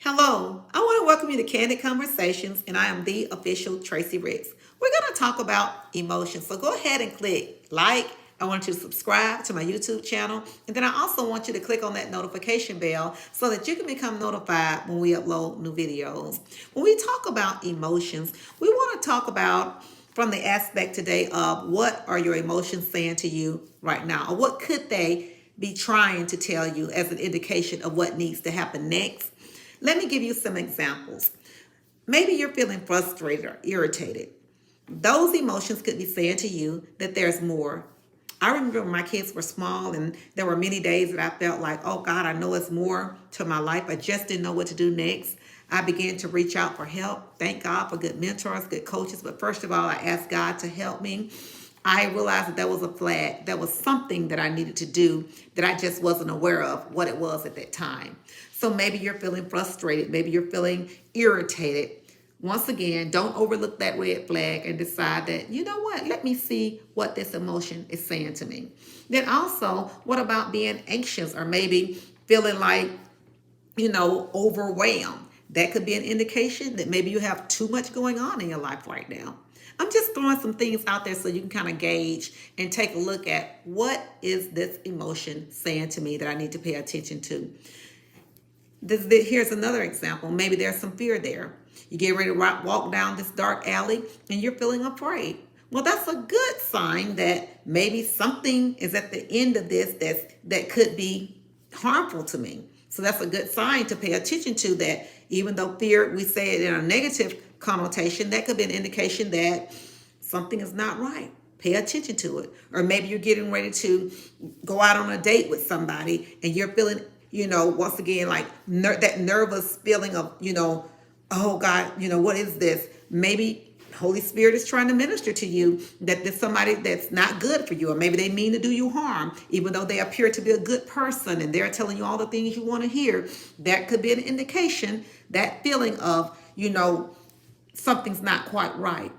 Hello, I want to welcome you to Candid Conversations, and I am the official Tracy Ricks. We're going to talk about emotions, so go ahead and click like. I want you to subscribe to my YouTube channel, and then I also want you to click on that notification bell so that you can become notified when we upload new videos. When we talk about emotions, we want to talk about from the aspect today of what are your emotions saying to you right now, or what could they be trying to tell you as an indication of what needs to happen next. Let me give you some examples. Maybe you're feeling frustrated or irritated. Those emotions could be saying to you that there's more. I remember when my kids were small and there were many days that I felt like, oh God, I know it's more to my life. I just didn't know what to do next. I began to reach out for help. Thank God for good mentors, good coaches. But first of all, I asked God to help me. I realized that was a flag. That was something that I needed to do that I just wasn't aware of what it was at that time. So maybe you're feeling frustrated. Maybe you're feeling irritated. Once again, don't overlook that red flag and decide that, you know what, let me see what this emotion is saying to me. Then also, what about being anxious or maybe feeling like, overwhelmed? That could be an indication that maybe you have too much going on in your life right now. I'm just throwing some things out there so you can kind of gauge and take a look at what is this emotion saying to me that I need to pay attention to. Here's another example. Maybe there's some fear there. You get ready to walk down this dark alley and you're feeling afraid. Well, that's a good sign that maybe something is at the end of this that could be harmful to me. So that's a good sign to pay attention to, that even though fear, we say it in a negative connotation, that could be an indication that something is not right. Pay attention to it. Or maybe you're getting ready to go out on a date with somebody and you're feeling, once again, like that nervous feeling of, oh God, what is this? Maybe Holy Spirit is trying to minister to you that there's somebody that's not good for you, or maybe they mean to do you harm, even though they appear to be a good person and they're telling you all the things you want to hear. That could be an indication, that feeling of, something's not quite right.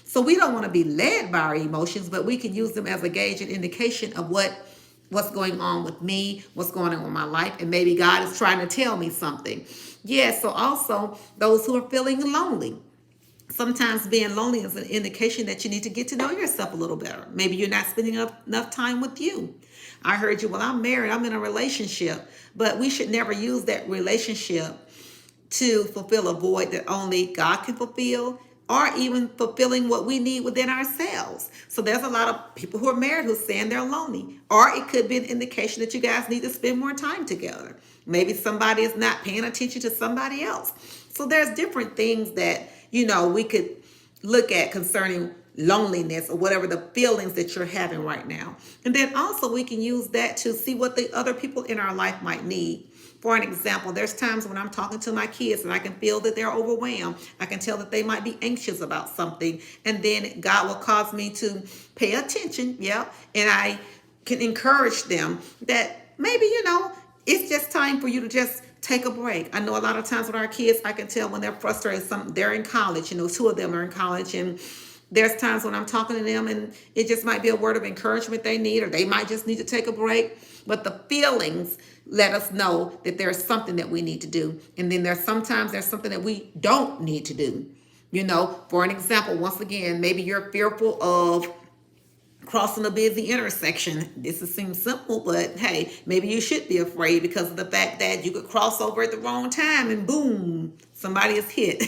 So we don't want to be led by our emotions, but we can use them as a gauge and indication of what's going on with me, what's going on with my life, and maybe God is trying to tell me something. Yeah, so also those who are feeling lonely. Sometimes being lonely is an indication that you need to get to know yourself a little better. Maybe you're not spending enough time with you. I heard you, well, I'm married, I'm in a relationship, but we should never use that relationship to fulfill a void that only God can fulfill, or even fulfilling what we need within ourselves. So there's a lot of people who are married who are saying they're lonely, or it could be an indication that you guys need to spend more time together. Maybe somebody is not paying attention to somebody else. So there's different things that, we could look at concerning loneliness or whatever the feelings that you're having right now. And then also we can use that to see what the other people in our life might need. For an example, there's times when I'm talking to my kids and I can feel that they're overwhelmed. I can tell that they might be anxious about something. And then God will cause me to pay attention. Yeah. And I can encourage them that maybe, it's just time for you to just take a break. I know a lot of times with our kids, I can tell when they're frustrated, they're in college, two of them are in college, and there's times when I'm talking to them and it just might be a word of encouragement they need, or they might just need to take a break. But the feelings let us know that there's something that we need to do. And then there's something that we don't need to do. For an example, once again, maybe you're fearful of crossing a busy intersection. This seems simple, but hey, maybe you should be afraid because of the fact that you could cross over at the wrong time and boom, somebody is hit.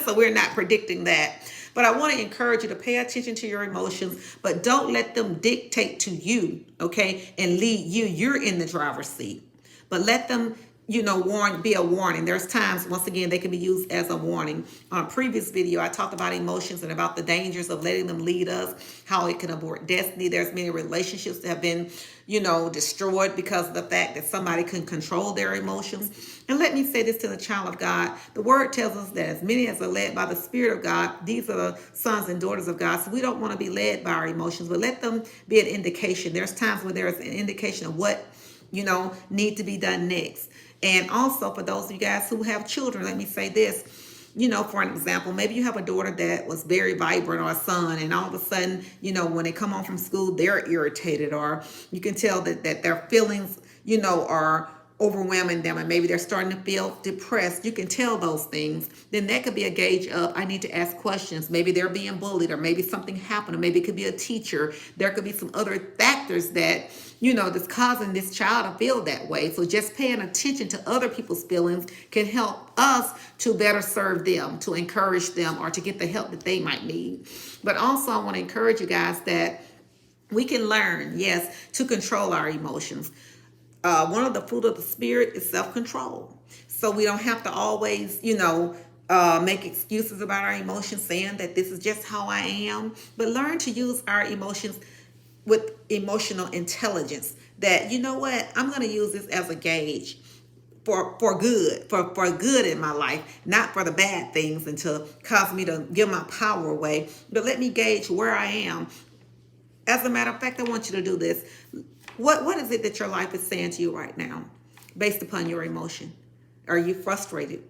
So we're not predicting that. But I want to encourage you to pay attention to your emotions, but don't let them dictate to you, okay, and lead you. You're in the driver's seat. But let them, be a warning. There's times, once again, they can be used as a warning. On a previous video, I talked about emotions and about the dangers of letting them lead us, how it can abort destiny. There's many relationships that have been, destroyed because of the fact that somebody can control their emotions. And let me say this to the child of God. The word tells us that as many as are led by the Spirit of God, these are the sons and daughters of God. So we don't want to be led by our emotions, but let them be an indication. There's times where there's an indication of what need to be done next. And also for those of you guys who have children, let me say this, for an example, maybe you have a daughter that was very vibrant, or a son, and all of a sudden, when they come home from school, they're irritated, or you can tell that their feelings, are overwhelming them, and maybe they're starting to feel depressed, you can tell those things. Then that could be a gauge of, I need to ask questions. Maybe they're being bullied, or maybe something happened, or maybe it could be a teacher. There could be some other factors that, that's causing this child to feel that way. So just paying attention to other people's feelings can help us to better serve them, to encourage them, or to get the help that they might need. But also, I want to encourage you guys that we can learn, yes, to control our emotions. One of the fruit of the spirit is self-control. So we don't have to always, make excuses about our emotions, saying that this is just how I am, but learn to use our emotions with emotional intelligence. That, you know what, I'm going to use this as a gauge for good, for good in my life, not for the bad things and to cause me to give my power away, but let me gauge where I am. As a matter of fact, I want you to do this. What is it that your life is saying to you right now based upon your emotion? Are you frustrated?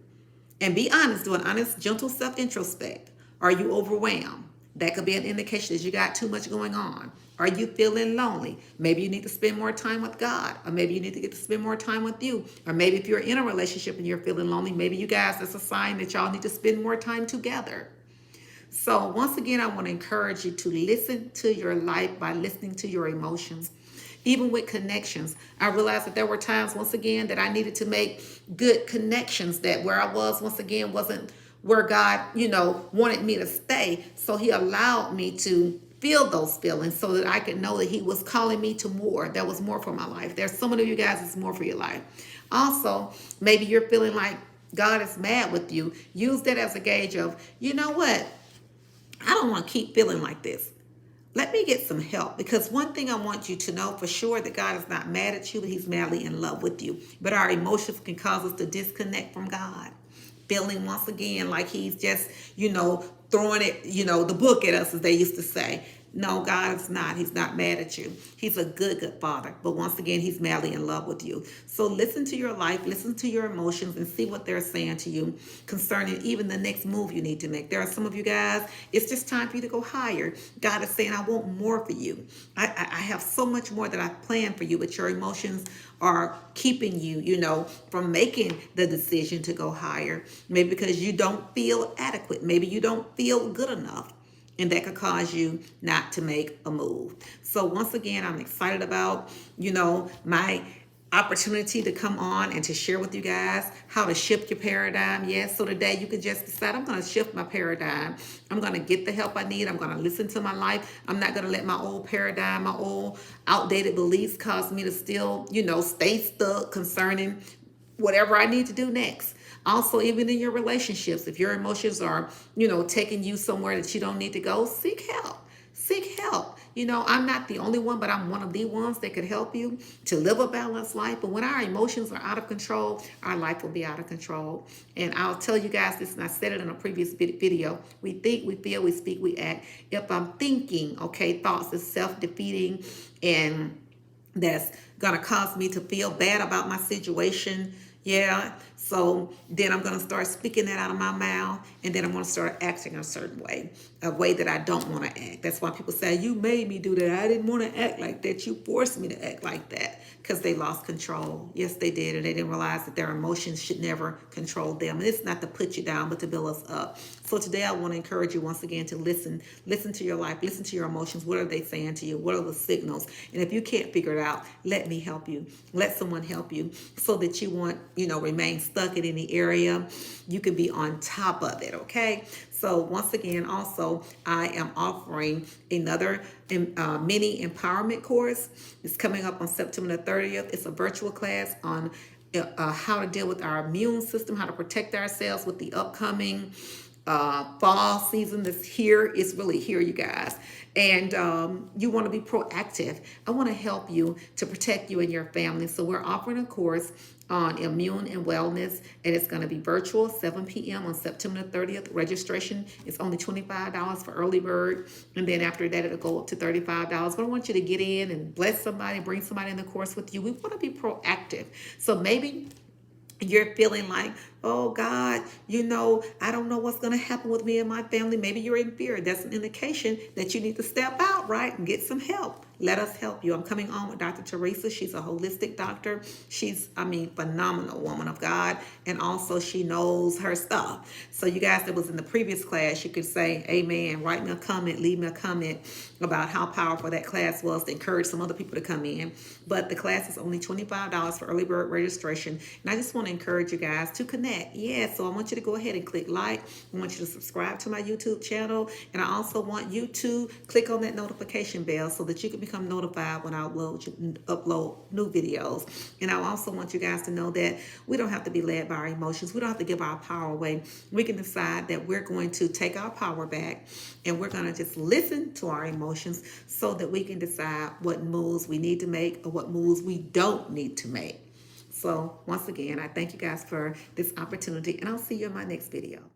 And be honest, do an honest, gentle self-introspect. Are you overwhelmed? That could be an indication that you got too much going on. Are you feeling lonely? Maybe you need to spend more time with God, or maybe you need to get to spend more time with you. Or maybe if you're in a relationship and you're feeling lonely, maybe you guys, that's a sign that y'all need to spend more time together. So once again, I want to encourage you to listen to your life by listening to your emotions. Even with connections, I realized that there were times, once again, that I needed to make good connections, that where I was, once again, wasn't where God, wanted me to stay. So he allowed me to feel those feelings so that I could know that he was calling me to more. There was more for my life. There's some of you guys, it's more for your life. Also, maybe you're feeling like God is mad with you. Use that as a gauge of, you know what? I don't want to keep feeling like this. Let me get some help, because one thing I want you to know for sure, that God is not mad at you, but he's madly in love with you. But our emotions can cause us to disconnect from God. Feeling once again like he's just, throwing it, the book at us, as they used to say. No, God is not. He's not mad at you. He's a good, good father. But once again, he's madly in love with you. So listen to your life, listen to your emotions, and see what they're saying to you concerning even the next move you need to make. There are some of you guys, it's just time for you to go higher. God is saying, I want more for you. I have so much more that I've planned for you, but your emotions are keeping you, from making the decision to go higher. Maybe because you don't feel adequate. Maybe you don't feel good enough. And that could cause you not to make a move. So once again, I'm excited about, my opportunity to come on and to share with you guys how to shift your paradigm. Yes, so today you can just decide, I'm going to shift my paradigm. I'm going to get the help I need. I'm going to listen to my life. I'm not going to let my old paradigm, my old outdated beliefs cause me to still, stay stuck concerning whatever I need to do next. Also, even in your relationships, if your emotions are, taking you somewhere that you don't need to go, seek help. Seek help. I'm not the only one, but I'm one of the ones that could help you to live a balanced life. But when our emotions are out of control, our life will be out of control. And I'll tell you guys this, and I said it in a previous video. We think, we feel, we speak, we act. If I'm thinking, thoughts is self-defeating, and that's going to cause me to feel bad about my situation. Yeah. So then I'm going to start speaking that out of my mouth, and then I'm going to start acting a certain way, a way that I don't want to act. That's why people say, you made me do that. I didn't want to act like that. You forced me to act like that, because they lost control. Yes, they did. And they didn't realize that their emotions should never control them. And it's not to put you down, but to build us up. So today I want to encourage you once again to listen to your life, listen to your emotions. What are they saying to you? What are the signals? And if you can't figure it out, let me help you. Let someone help you, so that you won't, remain stuck in any area. You can be on top of it. Okay. So once again, also, I am offering another mini empowerment course. It's coming up on September the 30th. It's a virtual class on how to deal with our immune system, how to protect ourselves with the upcoming fall season that's here. It's really here, you guys. And you want to be proactive. I want to help you to protect you and your family. So we're offering a course on immune and wellness, and it's going to be virtual, 7 p.m. on September 30th. Registration is only $25 for early bird, and then after that it'll go up to $35. But I want you to get in and bless somebody, bring somebody in the course with you. We want to be proactive. So maybe you're feeling like, oh God, I don't know what's going to happen with me and my family. Maybe you're in fear. That's an indication that you need to step out, right, and get some help. let us help you. I'm coming on with Dr. Teresa. She's a holistic doctor. She's, phenomenal woman of God. And also she knows her stuff. So you guys that was in the previous class, you could say, amen, write me a comment, leave me a comment about how powerful that class was to encourage some other people to come in. But the class is only $25 for early bird registration. And I just want to encourage you guys to connect. Yeah, so I want you to go ahead and click like. I want you to subscribe to my YouTube channel. And I also want you to click on that notification bell so that you can become notified when I upload new videos. And I also want you guys to know that we don't have to be led by our emotions. We don't have to give our power away. We can decide that we're going to take our power back and we're going to just listen to our emotions so that we can decide what moves we need to make or what moves we don't need to make. So once again, I thank you guys for this opportunity, and I'll see you in my next video.